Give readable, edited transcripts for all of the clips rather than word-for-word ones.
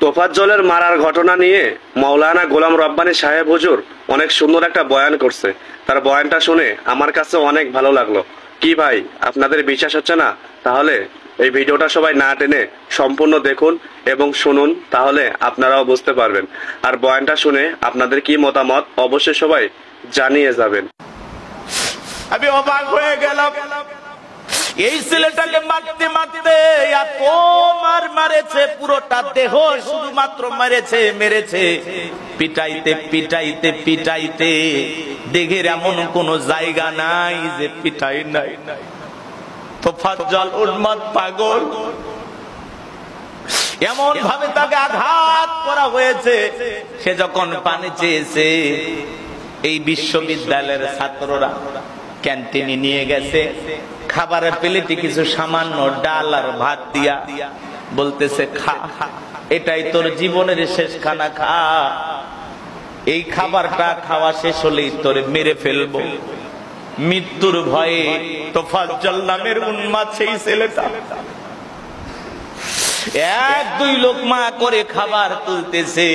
তোফাজ্জলের মারার ঘটনা নিয়ে মাওলানা গোলাম রব্বানী সাহেব হুজুর অনেক সুন্দর একটা বয়ান করছে। তার বয়ানটা শুনে আমার কাছে অনেক ভালো লাগলো। কি ভাই, আপনাদের বিশ্বাস হচ্ছে না? তাহলে এই ভিডিওটা সবাই না টেনে সম্পূর্ণ দেখুন এবং শুনুন, তাহলে আপনারাও বুঝতে পারবেন। আর বয়ানটা শুনে আপনাদের কি মতামত অবশ্যই সবাই জানিয়ে যাবেন। আমি অবাক হয়ে গেলাম, এই ছেলেটাকে মারতে মারতে এত মারেছে, পুরোটা দেহ শুধুমাত্র মেরেছে, পিটাইতে পিটাইতে পিটাইতে দেহের এমন কোন জায়গা নাই যে পিটাই নাই। তোফাজ্জল উন্মাদ পাগল, এমন ভাবে তাকে আঘাত করা হয়েছে। সে যখন পানি চেয়েছে, এই বিশ্ববিদ্যালয়ের ছাত্ররা ক্যান্টিনে নিয়ে গেছে, খাবারের প্লেটে কিছু সামান্য ডাল আর ভাত দিয়া বলতেছে, খা, এটাই তোর জীবনের শেষ খানা, খা। এই খাবারটা খাওয়া শেষ হলেই তোরে মেরে ফেলবো। মৃত্যুর ভয়ে তোফাজ্জল নামের উন্মাদ সেই ছেলেটা এক দুই লোকমা করে খাবার তুলতেছে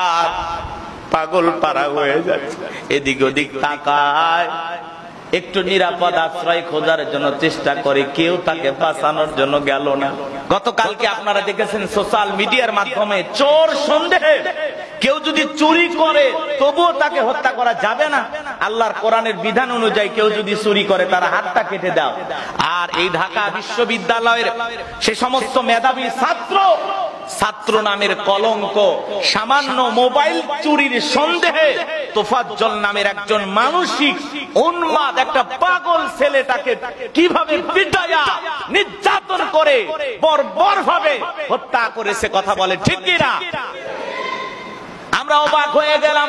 আর পাগল পারা হয়ে যাচ্ছে। এদিক ওদিক তাকায়, একটু নিরাপদ আশ্রয় খোঁজার জন্য চেষ্টা করে, কেউ তাকে বাঁচানোর জন্য গেল না। গতকালকে আপনারা দেখেছেন সোশ্যাল মিডিয়ার মাধ্যমে, চোর সন্দেহে কেউ যদি চুরি করে তবুও তাকে হত্যা করা যাবে না। আল্লাহর কোরআনের বিধান অনুযায়ী কেউ যদি চুরি করে তার হাতটা কেটে দাও। আর এই ঢাকা বিশ্ববিদ্যালয়ের সে সমস্ত মেধাবী ছাত্র নামের কলঙ্ক, সামান্য মোবাইল চুরির সন্দেহে তোফাজ্জল নামের একজন মানসিক উন্মাদ একটা পাগল ছেলেটাকে কিভাবে পিটায়া নির্যাতন করে বর্বর ভাবে হত্যা করেছে, কথা বলে ঠিক কিনা? আমরা অবাক হয়ে গেলাম,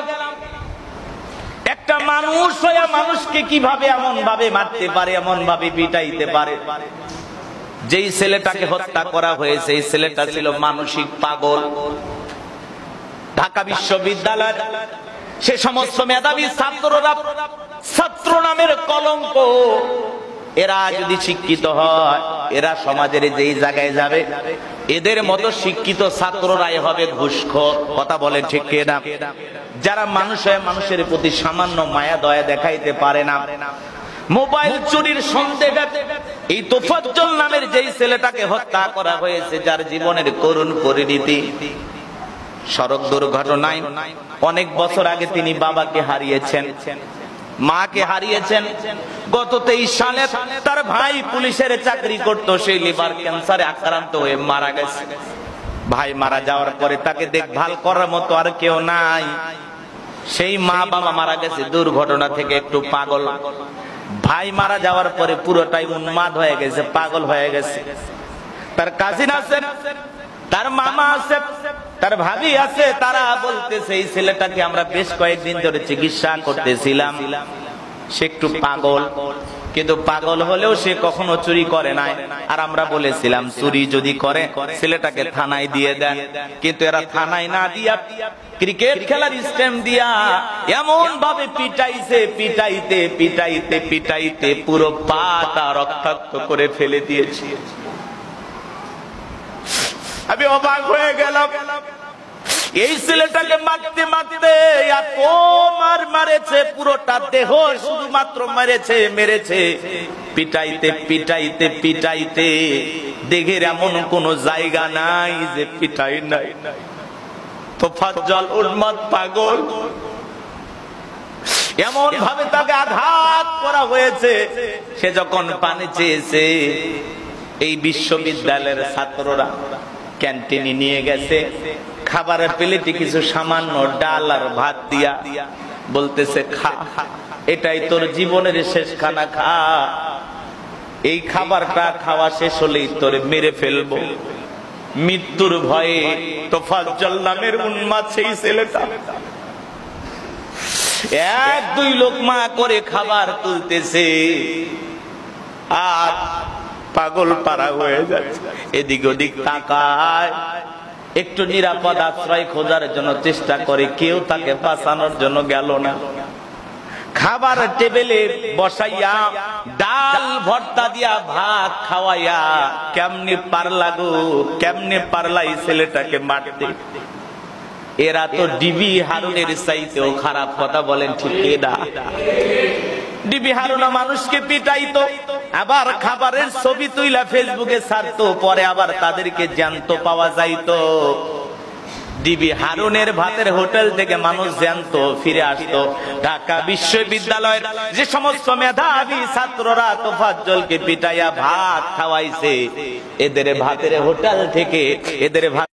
একটা মানুষ হয়ে মানুষকে কিভাবে এমন ভাবে মারতে পারে, এমন ভাবে পিটাইতে পারে। যেই ছেলেটাকে হত্যা করা হয়েছে এই ছেলেটা ছিল মানসিক পাগল। ঢাকা বিশ্ববিদ্যালয়ের সে সমস্ত মেধাবী ছাত্ররা, ছাত্র নামের কলঙ্ক, এরা যদি শিক্ষিত হয়, এরা সমাজের যেই জায়গায় যাবে এদের মতো শিক্ষিত ছাত্ররাই হবে ঘুষখোর, কথা বলে ঠিক কিনা? যারা মানুষের প্রতি সামান্য মায়া দয়া দেখাইতে পারে না। মোবাইল চুরির সন্দেহে এই তোফাজ্জল নামের যেই ছেলেটাকে হত্যা করা হয়েছে, যার জীবনের করুণ পরিণতি সড়ক দুর্ঘটনায় অনেক বছর আগে তিনি বাবাকে হারিয়েছেন, মাকে হারিয়েছেন। গত 23 সালে তার ভাই পুলিশের চাকরি করত, সেই লিভার ক্যান্সারে আক্রান্ত হয়ে মারা গেছে। ভাই মারা যাওয়ার পরে তাকে দেখভাল করার মতো আর কেউ নাই। সেই মা বাবা মারা গেছে দুর্ঘটনা থেকে একটু পাগল। ভাই মারা যাওয়ার পরে পুরোটাই উন্মাদ হয়ে গেছে, পাগল হয়ে গেছে। তার কাজিন আছে, তার মামা আছে, তার ভাবি আছে, তারা বলতেছে এই ছেলেটাকে আমরা বেশ কয়েকদিন ধরে চিকিৎসা করতেছিলাম, সে একটু পাগল, কিন্তু পাগল হলেও সে কখনো চুরি করে নাই। আর আমরা বলেছিলাম চুরি যদি করে ছেলেটাকে থানায় দিয়ে দেন, কিন্তু এরা থানায় না দিয়া ক্রিকেট খেলার স্ট্যাম্প দিয়া এমন ভাবে পিটাইছে, পিটাইতে পিটাইতে পিটাইতে পুরো পাটা রক্তাক্ত করে ফেলে দিয়েছে। আমি অবাক হয়ে গেলাম, এই ছেলেটাকে মারতে মারতে এত মারেছে, পুরোটা দেহ শুধুমাত্র মেরেছে, পিটাইতে পিটাইতে পিটাইতে দেহের এমন কোন জায়গা নাই যে পিটাই নাই। তোফাজ্জল উন্মাদ পাগল, এমন ভাবে তাকে আঘাত করা হয়েছে। সে যখন পানি চেয়েছে, এই বিশ্ববিদ্যালয়ের ছাত্ররা ক্যান্টিনে নিয়ে গেছে, খাবারের প্লেটে কিছু সামান্য ডাল আর ভাত দিয়া বলতেছে, খা, এটাই তোর জীবনের শেষ খানা, খা। এই খাবারটা খাওয়া শেষ হলেই তোরে মেরে ফেলবো। মৃত্যুর ভয়ে তোফাজ্জল নামের উন্মাদ সেই ছেলেটা এক দুই লোকমা করে খাবার তুলতেছে আর পাগল পারা হয়ে যাচ্ছে। এদিক ওদিক তাকায়, একটু নিরাপদ আশ্রয় খোঁজার জন্য চেষ্টা করে, কেউ তাকে বাঁচানোর জন্য গেল না। খাবার টেবিলে বসাইয়া ডাল ভর্তা দিয়া ভাত খাওয়াইয়া কেমনে পারলা গো, কেমনে পারলা এই ছেলেটাকে মারতে? এরা তো ডিবি হারুনের চাইতেও খারাপ, কথা বলেন ঠিক না? ডিবি হারুনা মানুষকে পিটাইতো, আবার খাবারের ছবি তুইলা ফেসবুকে ছাড়তো, পরে আবার তাদেরকে জ্যান্ত পাওয়া যাইতো। ডিবি হারুনের ভাতের হোটেল থেকে মানুষ জ্যান্ত ফিরে আসতো। ঢাকা বিশ্ববিদ্যালয়ের যে সমস্ত মেধাবী ছাত্ররা তোফাজ্জলকে পিটাইয়া ভাত খাওয়াইছে, এদের ভাতের হোটেল থেকে এদের ভাত